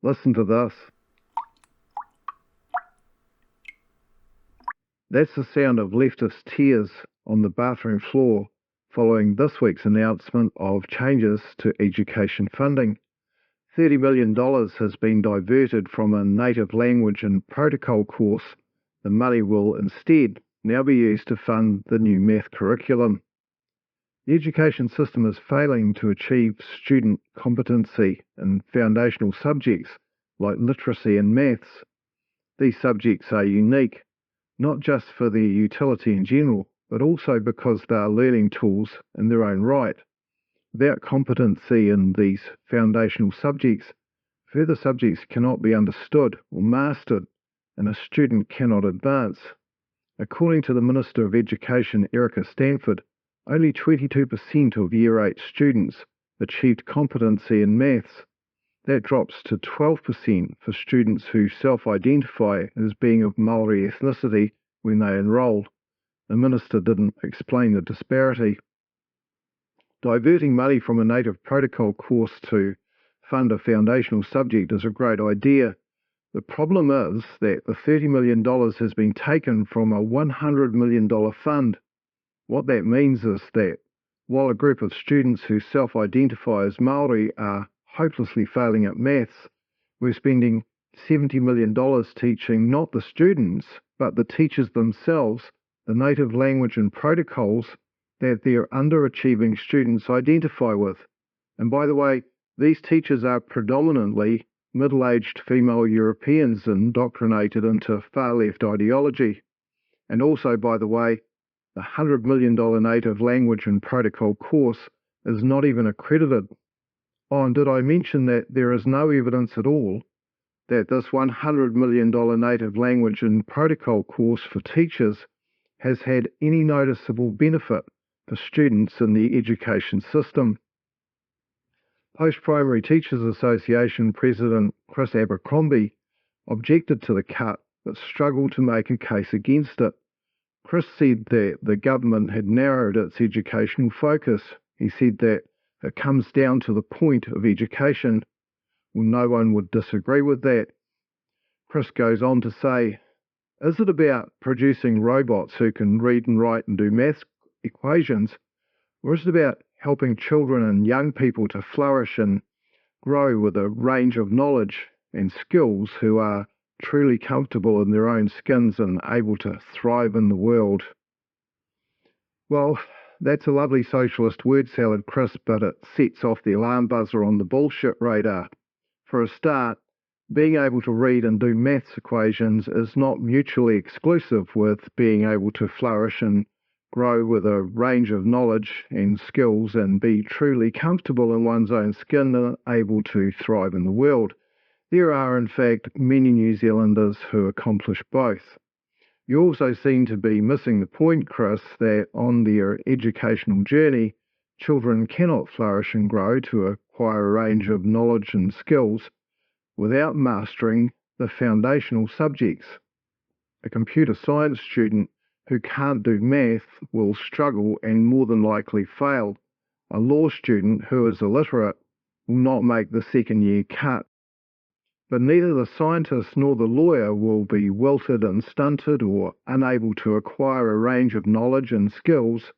Listen to this. That's the sound of leftist tears on the bathroom floor following this week's announcement of changes to education funding. $30 million has been diverted from a native language and protocol course. The money will instead now be used to fund the new math curriculum. The education system is failing to achieve student competency in foundational subjects like literacy and maths. These subjects are unique, not just for their utility in general, but also because they are learning tools in their own right. Without competency in these foundational subjects, further subjects cannot be understood or mastered, and a student cannot advance. According to the Minister of Education, Erica Stanford, only 22% of Year 8 students achieved competency in maths. That drops to 12% for students who self-identify as being of Māori ethnicity when they enrolled. The minister didn't explain the disparity. Diverting money from a native protocol course to fund a foundational subject is a great idea. The problem is that the $30 million has been taken from a $100 million fund. What that means is that while a group of students who self-identify as Māori are hopelessly failing at maths, we're spending $70 million teaching not the students, but the teachers themselves, the native language and protocols that their underachieving students identify with. And by the way, these teachers are predominantly middle-aged female Europeans indoctrinated into far-left ideology. And also, by the way, the $100 million native language and protocol course is not even accredited. Oh, and did I mention that there is no evidence at all that this $100 million native language and protocol course for teachers has had any noticeable benefit for students in the education system? Post-Primary Teachers Association President Chris Abercrombie objected to the cut but struggled to make a case against it. Chris said that the government had narrowed its educational focus. He said that it comes down to the point of education. Well, no one would disagree with that. Chris goes on to say, is it about producing robots who can read and write and do maths equations, or is it about helping children and young people to flourish and grow with a range of knowledge and skills who are truly comfortable in their own skins and able to thrive in the world? Well, that's a lovely socialist word salad, Chris, but it sets off the alarm buzzer on the bullshit radar. For a start, being able to read and do maths equations is not mutually exclusive with being able to flourish and grow with a range of knowledge and skills and be truly comfortable in one's own skin and able to thrive in the world. There are, in fact, many New Zealanders who accomplish both. You also seem to be missing the point, Chris, that on their educational journey, children cannot flourish and grow to acquire a range of knowledge and skills without mastering the foundational subjects. A computer science student who can't do math will struggle and more than likely fail. A law student who is illiterate will not make the second year cut. But neither the scientist nor the lawyer will be wilted and stunted or unable to acquire a range of knowledge and skills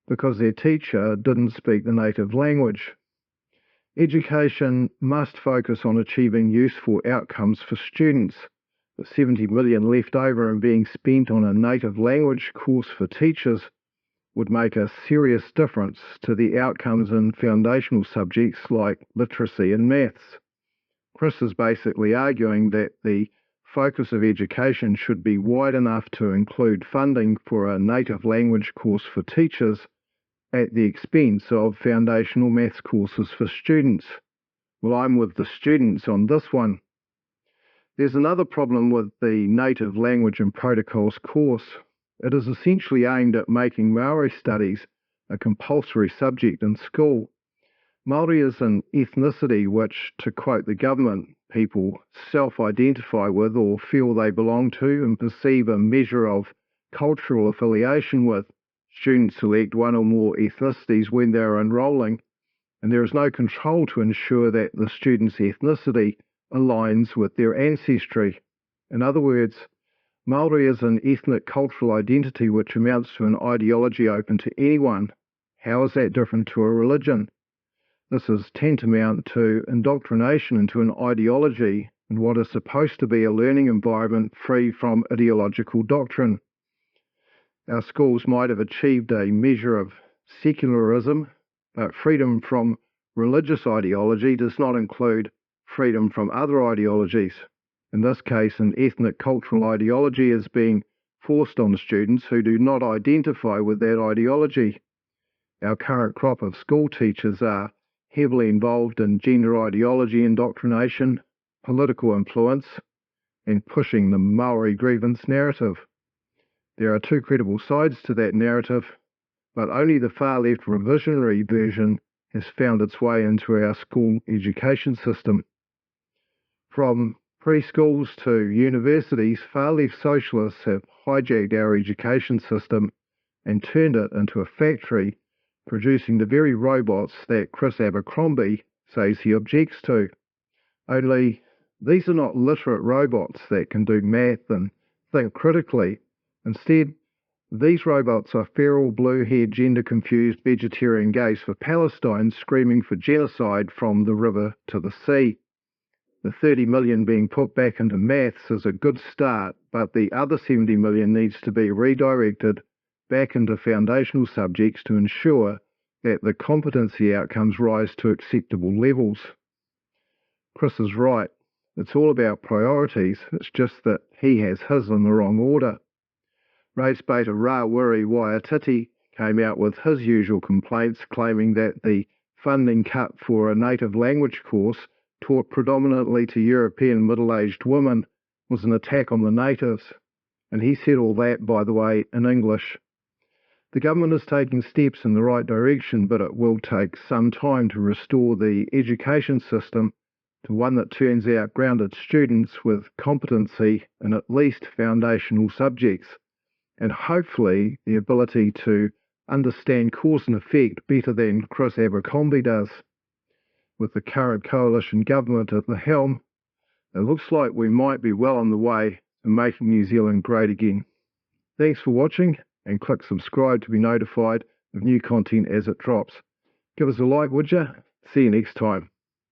because their teacher didn't speak the native language. Education must focus on achieving useful outcomes for students. The $70 million left over and being spent on a native language course for teachers would make a serious difference to the outcomes in foundational subjects like literacy and maths. Chris is basically arguing that the focus of education should be wide enough to include funding for a native language course for teachers at the expense of foundational maths courses for students. Well, I'm with the students on this one. There's another problem with the native language and protocols course. It is essentially aimed at making Maori studies a compulsory subject in school. Māori is an ethnicity which, to quote the government, people self-identify with or feel they belong to and perceive a measure of cultural affiliation with. Students select one or more ethnicities when they are enrolling, and there is no control to ensure that the student's ethnicity aligns with their ancestry. In other words, Māori is an ethnic cultural identity which amounts to an ideology open to anyone. How is that different to a religion? This is tantamount to indoctrination into an ideology in what is supposed to be a learning environment free from ideological doctrine. Our schools might have achieved a measure of secularism, but freedom from religious ideology does not include freedom from other ideologies. In this case, an ethnic cultural ideology is being forced on students who do not identify with that ideology. Our current crop of school teachers are heavily involved in gender ideology indoctrination, political influence, and pushing the Māori grievance narrative. There are two credible sides to that narrative, but only the far-left revisionary version has found its way into our school education system. From preschools to universities, far-left socialists have hijacked our education system and turned it into a factory, producing the very robots that Chris Abercrombie says he objects to. Only these are not literate robots that can do math and think critically. Instead, these robots are feral, blue-haired, gender-confused vegetarian gays for Palestine screaming for genocide from the river to the sea. The 30 million being put back into maths is a good start, but the other 70 million needs to be redirected back into foundational subjects to ensure that the competency outcomes rise to acceptable levels. Chris is right. It's all about priorities. It's just that he has his in the wrong order. Race-baiter Rawiri Waiatiti came out with his usual complaints, claiming that the funding cut for a native language course taught predominantly to European middle-aged women was an attack on the natives. And he said all that, by the way, in English. The government is taking steps in the right direction, but it will take some time to restore the education system to one that turns out grounded students with competency in at least foundational subjects, and hopefully the ability to understand cause and effect better than Chris Abercrombie does. With the current coalition government at the helm, it looks like we might be well on the way to making New Zealand great again. Thanks for watching, and click subscribe to be notified of new content as it drops. Give us a like, would you? See you next time.